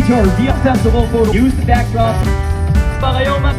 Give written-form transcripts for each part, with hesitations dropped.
to our real festival photo. Use the backdrop. Pa kayo mag-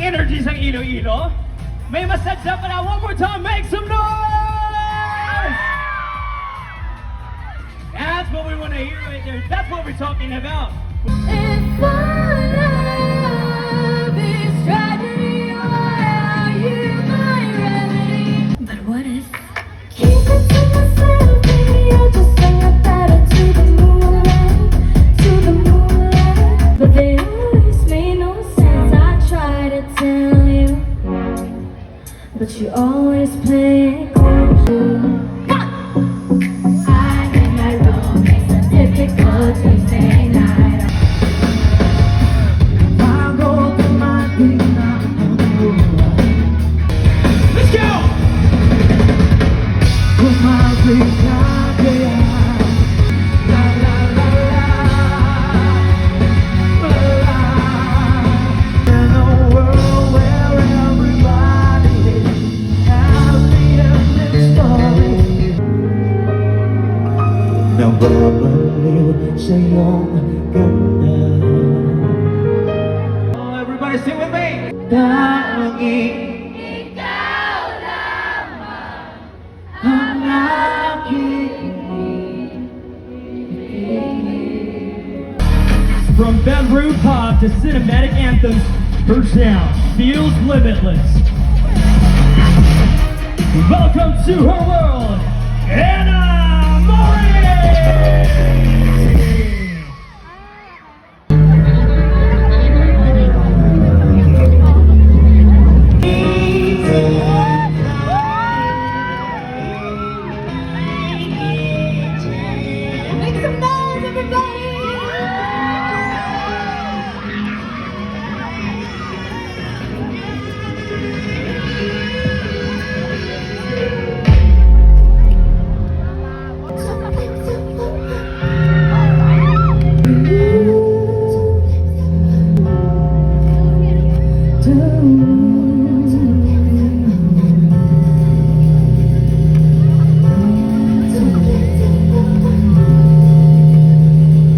Energy sa Iloilo. May masadya pa na. One more time, make some noise! That's what we want to hear right there. That's what we're talking about. If our love is tragedy, why are you my remedy? But what if? Keep it to myself, baby, I'll just sing about it to the moonlight, to the moonlight. But they always made no sense. I try to tell you, but you always play it cool. I am my wrong, it's a difficult Tuesday night. I'll go to my feet now. Let's go! Put my feet out there. La la la la. La la. In a world where everybody has the ending story. Nababaliw sa iyong ganda. Oh, everybody sing with me. Tanging ang aking From bedroom pop to cinematic anthems, her sound feels limitless. Welcome to her world, Anna Mori! Make some noise, everybody!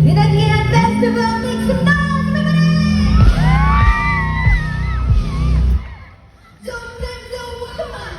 Dinagian Festival, make some noise, everybody! Come on!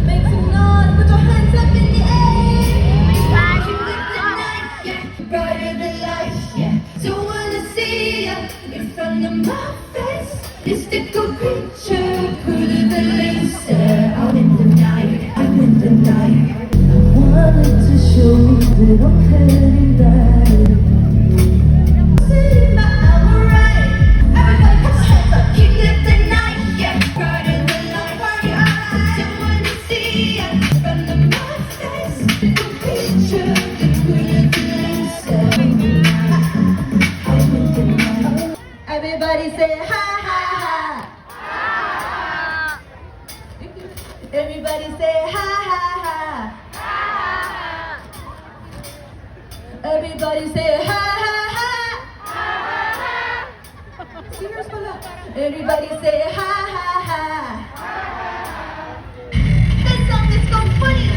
Make some noise, put your hands up in the air. Keep it tonight, yeah. Brighter than light, yeah. Don't wanna see ya in front of my face. Mystical creature, put it in laser. Out in the night, out in the night. Wanted to show that I'm heading back. See my hour right. Everybody put your hands up, keep it tonight, yeah. Brighter than light, don't wanna see ya in front of my face. Mystical creature, put it in laser. Out in the night. Everybody say ha ha ha. Everybody say ha ha ha. Everybody say ha ha ha. Serious pala. Everybody say ha ha ha. This song is so funny.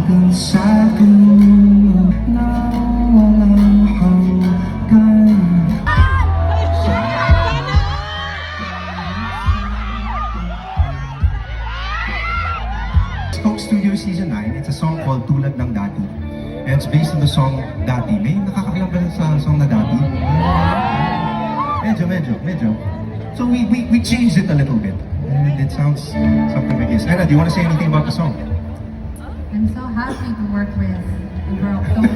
hanggang sa dulo na walang hanggan. Coke Studio Season 9, it's a song called Tulad ng Dati. And it's based on the song Dati. May nakakaalam ba sa song na Dati? Medyo. So we changed it a little bit. And it sounds something like this. Anna, do you want to say anything about the song? I'm so happy to work with Bro October.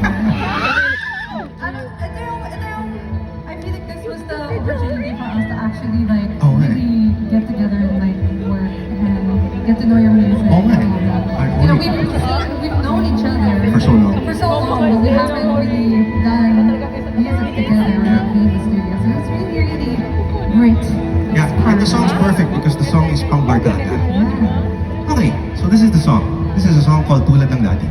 I feel like this was the opportunity for us to actually like Oh, right. really get together and like work and get to know your music. Oh, right. You know, we've known each other For so long. but we haven't really done music together or not been in the studio. So it's really great. Yeah, and the song's perfect because the song is pang barkada. Okay, so this is the song. This is a song called Tulad ng Dati.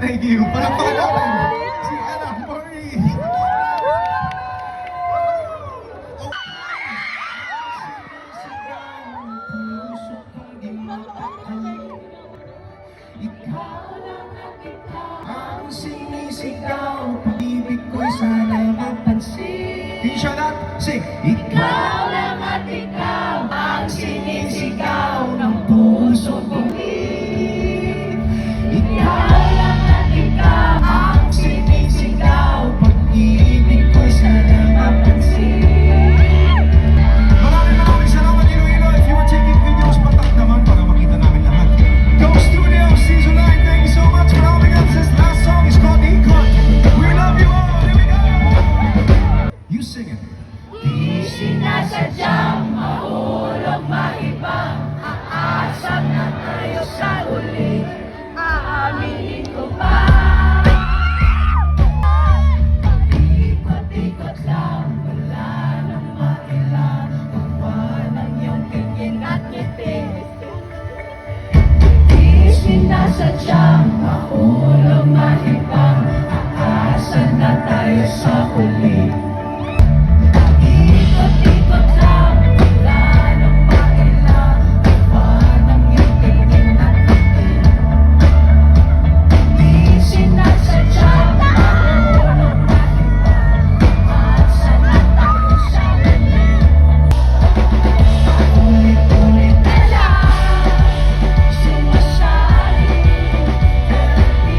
Thank you. Palakpakan natin si Anna Marie. Ang sinisigaw, pag-ibig ko'y sana mapansin. Hindi siya lahat. Sing. Ikaw lang at ikaw, ang sinisigaw ng puso kong ikaw lang at ikaw, ang sinisigaw, pag-ibig ko'y sana mapansin. Maraming salamat, Iloilo. If you were taking videos, patak naman para makita namin lahat. Go Studio Season 9, thank you so much for having us. This last song is called Ikot. We love you all. Here we go. You sing it. Di sinasadyang mahulog mahibang, aasam na tayo sa uli, aaminin ko pa. Ikot-ikot lang, wala nang sinasadyang mahulog mahibang, aasa na tayo sa huli. Ikot-ikot lang, wala nang mailang, iba ng iyong tingin at tingin. Di sinasadyang mahulog mahibang, aasa na tayo sa huli. Ulit-ulit na lang sumasali, pero di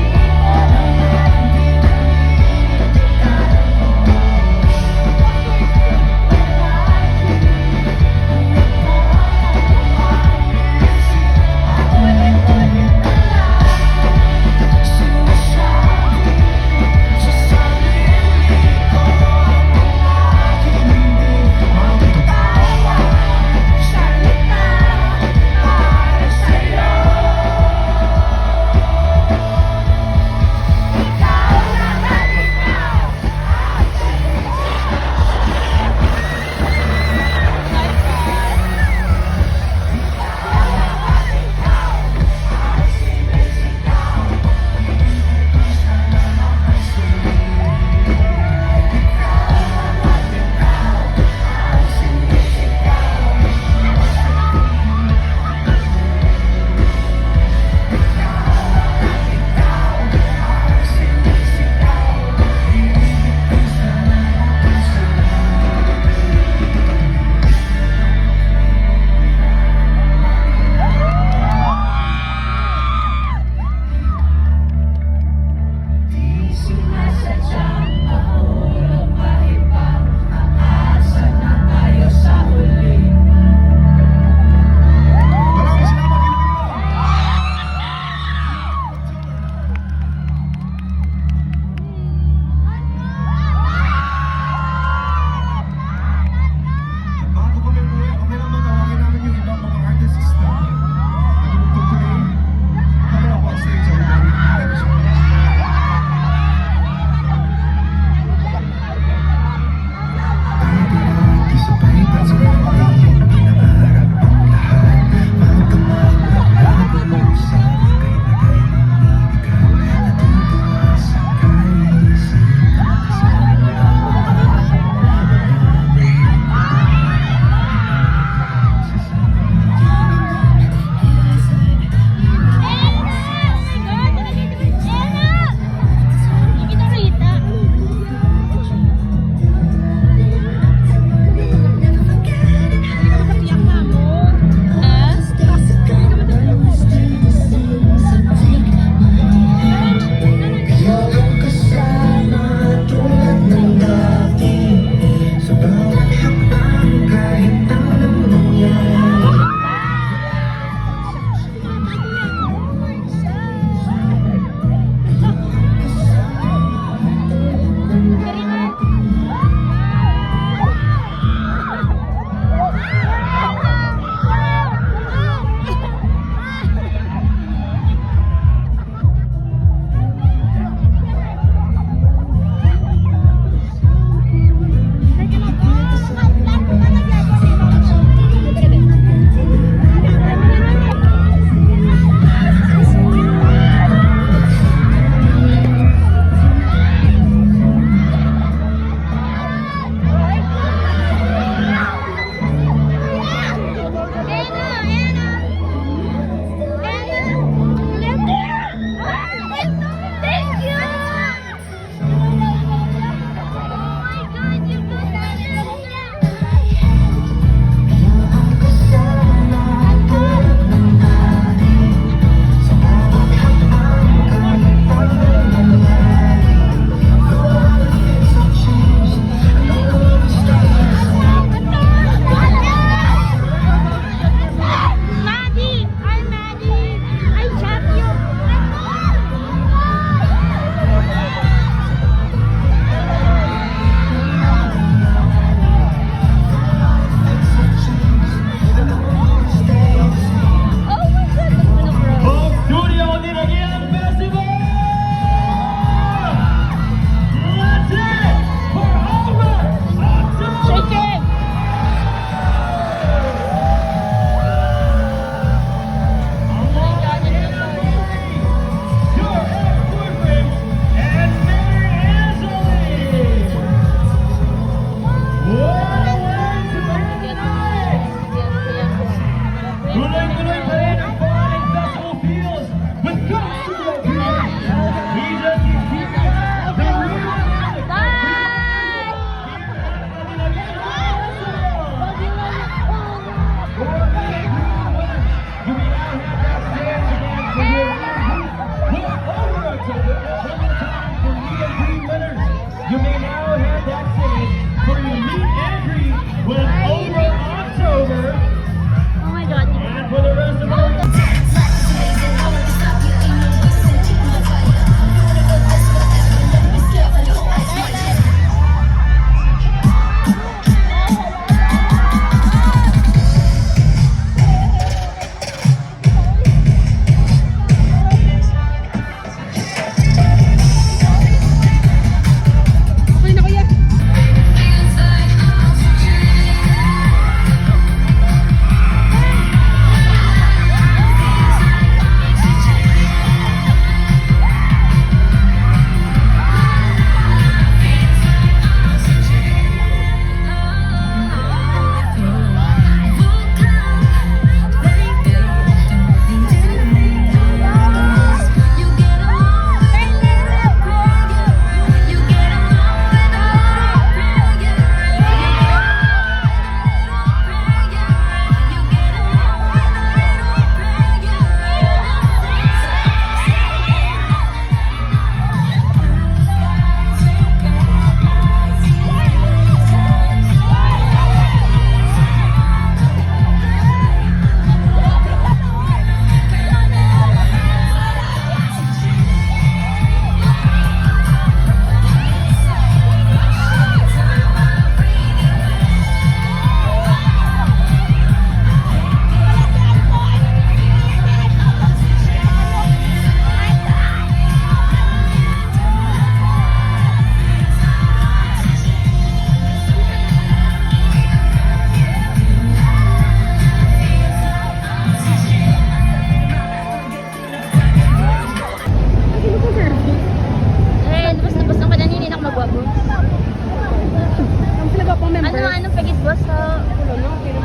Basta,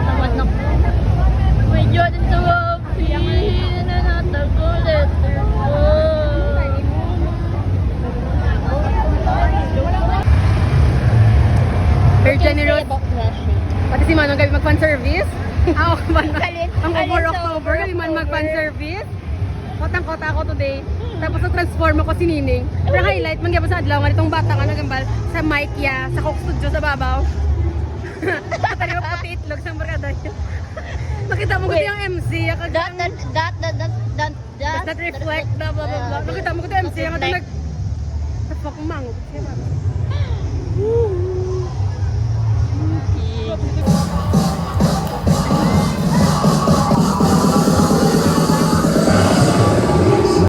tamad na ko. Medyo din sa wapi na natagulit ko. Very generous. Pati si Manong gabi mag-fan service. Ako man. Ang over October, gabi man mag-fan service. Kotang-kota ako today. Tapos na-transform ako si Nining. Pero highlight, mangyabang sa adlaw nga itong bata nga nagambal sa mic ya, sa Coke Studio sa babaw. Tali mo puti itlog sa barkada yun. Nakita mo ko yung MC. That reflect, blah blah blah blah. Nakita mo ko yung MC. Ang nag... The fuck, mango.